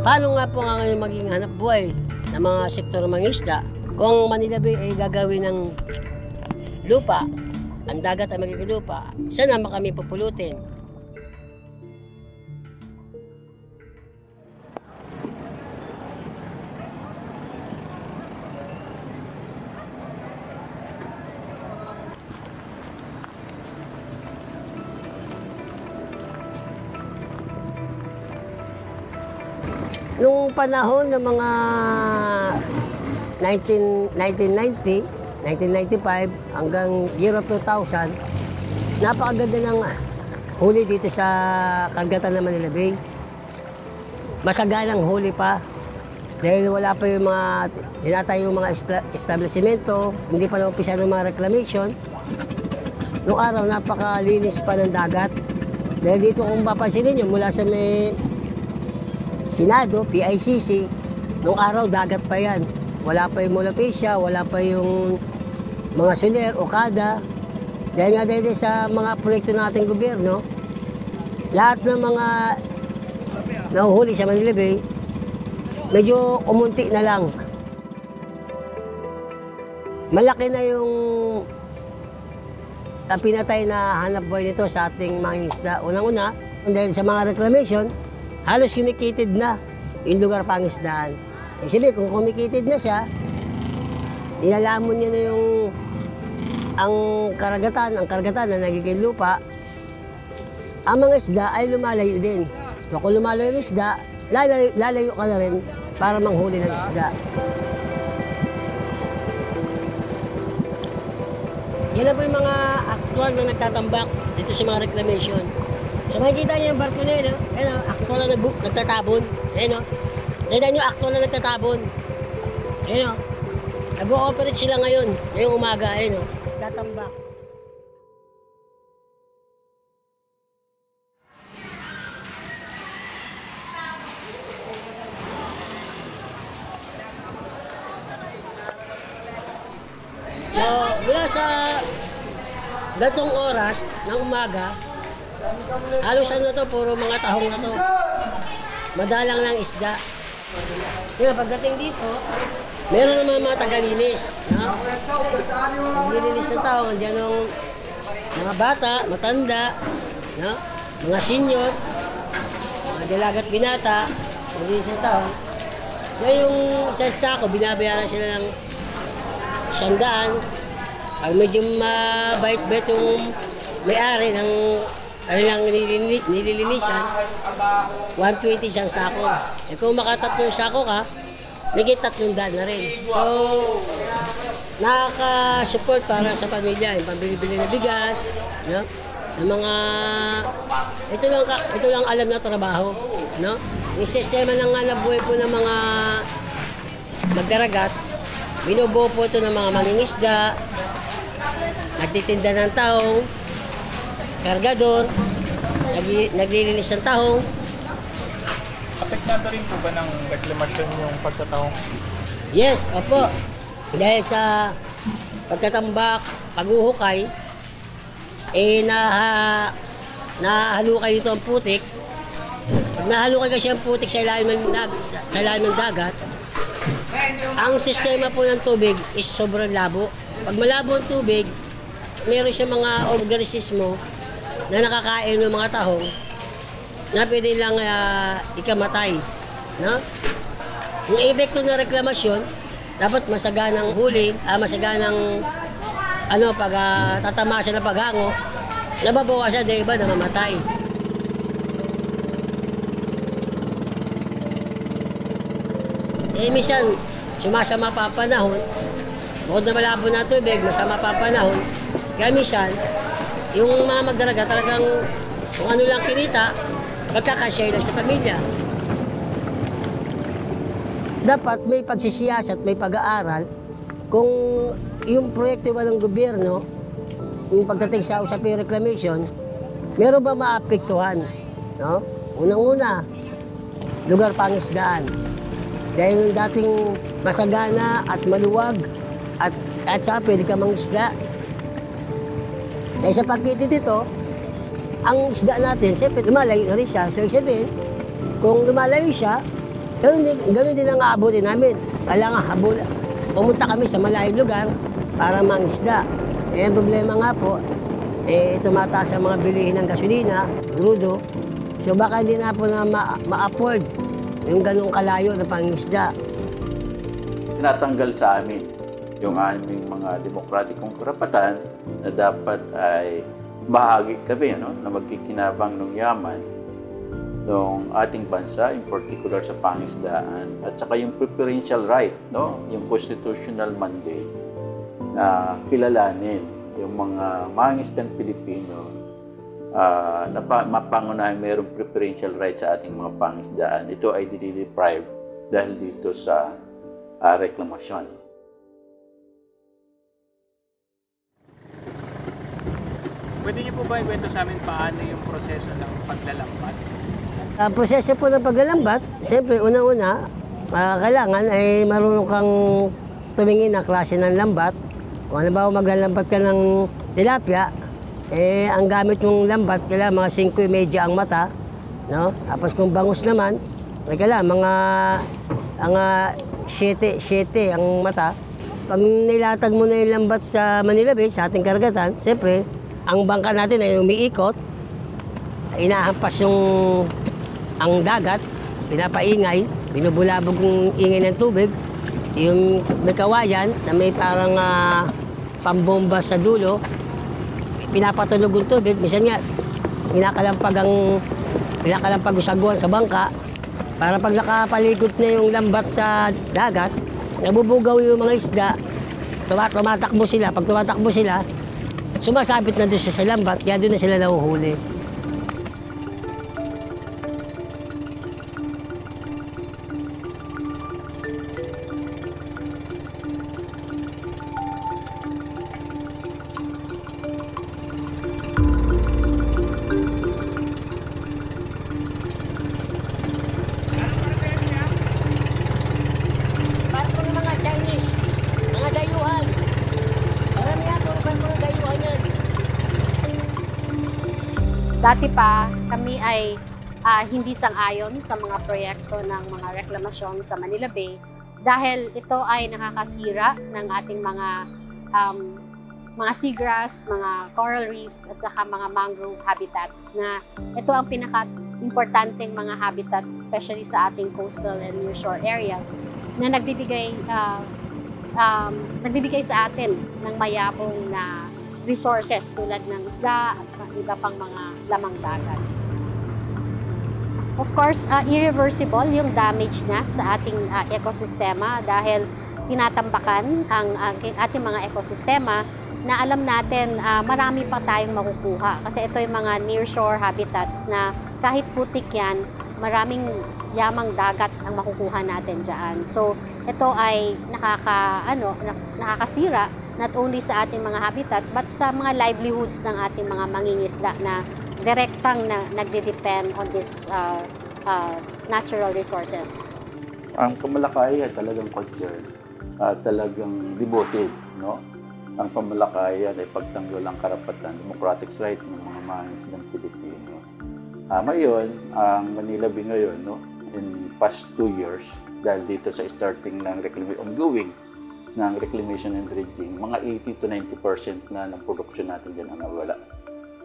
Paano nga po nga ngayon maging hanap buhay ng mga sektor ng mga isda kung Manila Bay ay gagawin ng lupa, ang dagat ay magiging lupa, saan naman kami pupulutin? Nung panahon ng mga 1990, 1995 hanggang year of 2000, napakaganda ng huli dito sa karagatan ng Manila Bay. Masaganang huli pa dahil wala pa yung mga tinatayo yung mga establishmento, hindi pa naumpisa ng mga reclamation. Noong araw napakalinis pa ng dagat. Dahil dito kung papansinin nyo, mula sa may Senado, PICC, noong araw dagat pa yan. Wala pa yung Mulapecia, wala pa yung mga Soler, Okada. Dahil nga dahil sa mga proyekto ng ating gobyerno, lahat ng mga nahuhuli sa Manila Bay, medyo umunti na lang. Malaki na yung pinatay na hanap buhay nito sa ating mga isda. Unang-una, dahil sa mga reclamation, halos kumikitid na yung lugar pangisdaan. Ibig kung kumikitid na siya, nilalamon niya na ang karagatan na nagiging lupa, ang mga isda ay lumalayo din. So kung lumalayo yung isda, lalayo ka na rin para manghuli ng isda. Yan na po yung mga aktual na nagtatambak dito sa mga reclamation. So makikita niyo yung barko na yun, ayun, aktual na nagtatabon. Ayun, nakita niyo aktual na nagtatabon. Ayun, nag-ooperate sila ngayon, ngayong umaga, ayun, tatambak. So, mula sa gatong oras ng umaga, halos ano to, puro mga tahong na to. Madalang ng isda. Kaya pagdating dito, meron naman mga tagalinis. Naglilinis ng tao, andyan yung mga bata, matanda, no? Mga senior, mga dalagat binata, naglilinis ng tao. So yung sa sako, binabayaran sila ng 100. Pag medyo mabait-bait yung may-ari ng nililinisan, 120 siyang sako. Eh kung makatatlong sako ka, may 300 na rin. So, nakaka-support para sa pamilya, yung pambili-bili na bigas, no? Ng mga, ito lang alam na trabaho, no? Yung sistema ng nabuhay po ng mga magdaragat, binubuo po ito ng mga mangingisda, nagtitinda ng taong, kargador, naglilinis ng tahong. Apektado rin po ba ng reklamasyon yung pagtatahong? Yes, opo. Dahil sa pagtatambak, paghuhukay, eh nahalukay dito ang putik. Pag nahalukay kasi ang putik sa ilalim ng dagat, ang sistema po ng tubig is sobrang labo. Pag malabo ang tubig, meron siya mga organismo na nakakain ng mga tahong na pwede lang ikamatay. No? Yung epekto ng reklamasyon, dapat masaganang huli, masaganang pag tatamasa na paghango, nababawasan na iba na mamatay. minsan, sumasama pa ang panahon, bukod na malabo na tubig, masama pa ang panahon, kaya minsan, yung mga magdaraga talagang kung ano lang kinita, magkakashare lang sa pamilya. Dapat may pagsisiyasat, may pag-aaral kung yung proyekto ba ng gobyerno, yung pagdating sa usaping reclamation, meron ba maapektuhan? No? Unang-una, lugar pangisdaan. Dahil yung dating masagana at maluwag at sa pwede ka mangisda. Dahil sa pagkiti dito, ang isda natin, siyempre lumalayo na rin siya. So, ibig sabihin, kung lumalayo siya, ganun din ang aabutin namin. Kailangan pumunta kami sa malayong lugar para mangisda. Ang problema nga po, tumataas ang mga bilihin ng gasolina, grudo. So baka hindi na po na ma-afford yung ganung kalayo na pangisda. Tinatanggal sa amin yung aming mga demokratikong karapatan na dapat ay bahagi kami na magkikinabang ng yaman ng ating bansa, in particular sa pangisdaan, at saka yung preferential right, yung constitutional mandate na kilalanin yung mga mangisdang Pilipino na mapangunahan mayroong preferential right sa ating mga pangisdaan. Ito ay dinideprive dahil dito sa reklamasyon. Pwede niyo po ba ikwento sa amin paano yung proseso ng paglalambat? Ang proseso po ng paglalambat, siyempre unang-una, kailangan ay marunong kang tumingin na klase ng lambat. Kung ano ba maglalambat ka ng tilapia, ang gamit mong lambat, kailangan mga 5.30 ang mata. No? Tapos kung bangus naman, kailangan mga 7 ang mata. Pag nilatag mo na yung lambat sa Manila Bay, sa ating karagatan, siyempre, ang bangka natin ay umiikot, inahampas ang dagat, pinapaingay, binubulabog yung ingay ng tubig, yung may kawayan na may parang pambomba sa dulo, pinapatulog yung tubig, minsan nga, inakalampag usaguan sa bangka, para pag nakapalikot na yung lambat sa dagat, nabubugaw yung mga isda, tumatakbo sila, pag tumatakbo sila, sumasabit na doon sa lambat, kaya doon na sila nahuhuli. Parang mga Chinese, mga dayuhan. Marami yan, mga dayuhan yan. Dati pa, kami ay hindi sang-ayon sa mga proyekto ng mga reklamasyon sa Manila Bay dahil ito ay nakakasira ng ating mga seagrass, mga coral reefs at saka mga mangrove habitats na ito ang pinaka-importanteng mga habitats, especially sa ating coastal and nearshore areas na nagbibigay sa atin ng mayabong na resources tulad ng isda at iba pang mga lamang dagat. Of course, irreversible yung damage na sa ating ekosistema dahil tinatambakan ang ating mga ekosistema na alam natin marami pa tayong makukuha. Kasi ito yung mga nearshore habitats na kahit putik yan, maraming yamang dagat ang makukuha natin dyan. So, ito ay nakakasira not only sa ating mga habitats but sa mga livelihoods ng ating mga mangingisda na direktang nagde-depend on this natural resources. Ang Kamalakay ay talagang concern, talagang devoted, Ang Kamalakayan ay pagtanggol ang karapatan, democratic right ng mga mangingisdang Pilipino. Ngayon, ang Manila Bay ngayon, in past 2 years, dahil dito sa starting ng ongoing ng reclamation and dredging, mga 80 to 90% na ng produksyon natin dyan ang nawala.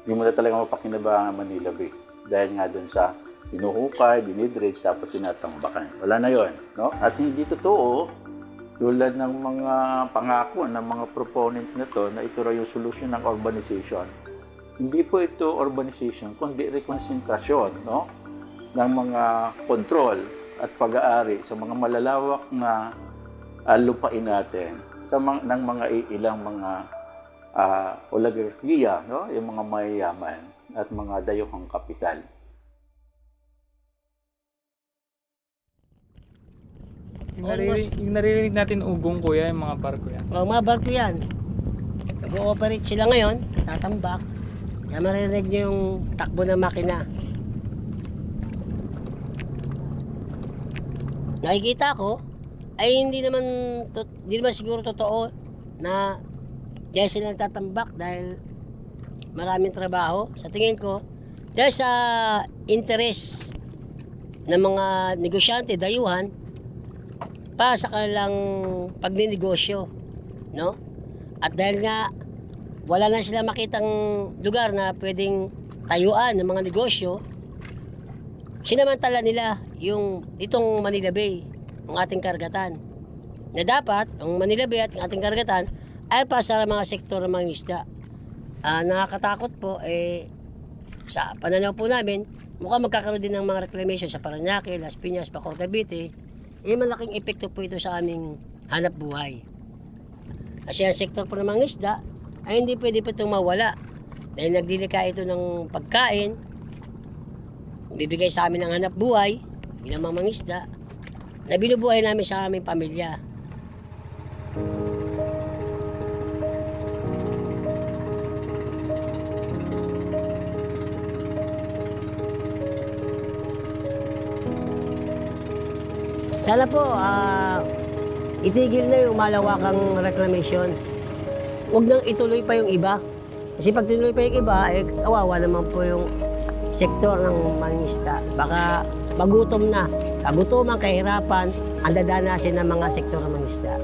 Hindi mo na talaga mapakinabangan ang Manila Bay dahil nga dun sa pinuhukay, dinidredge, tapos tinatambakan. Wala na yon, At hindi totoo, tulad ng mga pangako ng mga proponent na to, na ito raw yung solusyon ng urbanization. Hindi po ito urbanization, kundi rekonsentrasyon, ng mga control at pag-aari sa mga malalawak na lupain natin ng mga ilang mga oligarkiya, no? Yung mga mayayaman at mga dayuhang kapital. Yung naririnig natin ugong, kuya, yung mga barko yan. Mga barko yan. Nag-ooperate sila ngayon, tatambak. Kaya maririnig nyo yung takbo ng makina. Nakikita ko, ay hindi naman siguro totoo na dahil sila nagtatambak dahil maraming trabaho. Sa tingin ko, dahil sa interes ng mga negosyante, dayuhan, para sa kanilang pagninegosyo, no? At dahil nga wala na sila makitang lugar na pwedeng tayuan ng mga negosyo, sinamantala nila itong Manila Bay, ang ating karagatan. Na dapat, ang Manila Bay at ang ating karagatan ay para sa mga sektor ng mga isda. Nakakatakot po, sa pananaw po namin, mukhang magkakaroon din ng mga reclamation sa Parañaque, Las Piñas, Bacoor, Cavite. Malaking epekto po ito sa aming hanap buhay. Kasi ang sektor po ng mga isda ay hindi pwede po itong mawala. Dahil nagdilika ito ng pagkain, bibigay sa amin ng hanap buhay, bilang mga isda, na binubuhay namin sa aming pamilya. Sana po, itigil na yung malawakang reclamation. Huwag nang ituloy pa yung iba. Kasi pag tinuloy pa yung iba, kawawa naman po yung sektor ng mangingisda. Baka magutom na. Kagutuman, kahirapan, ang dadanasin ng mga sektor ng mangingisda.